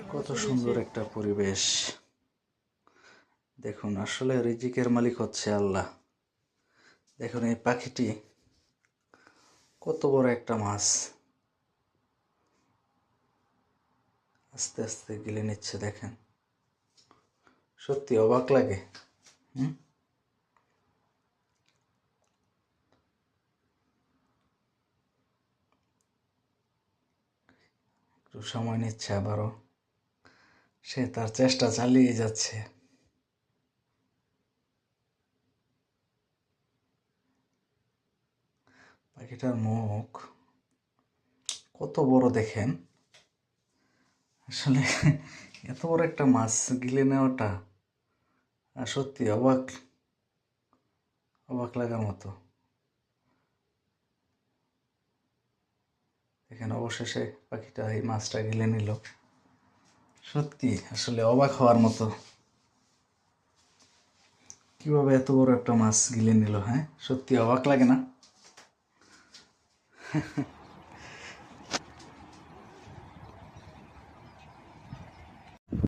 কত সুন্দর একটা পরিবেশ দেখুন। আসলে রিজিকের মালিক হচ্ছে আল্লাহ। দেখুন এই পাখিটি কত বড় একটা মাছ আস্তে আস্তে গিলে নিচ্ছে। দেখেন, সত্যি অবাক লাগে। একটু সময় নিচ্ছে, আবারও সে তার চেষ্টা চালিয়ে যাচ্ছে। পাখিটার মুখ কত বড় দেখেন। আসলে এত বড় একটা মাছ গিলে নেওয়াটা সত্যি অবাক অবাক লাগার মতো। এখানে অবশেষে পাখিটা এই মাছটা গিলে নিল। সত্যি আসলে অবাক হওয়ার মতো, কিভাবে এত বড় একটা মাছ গিলে নিল। হ্যাঁ, সত্যি অবাক লাগে না?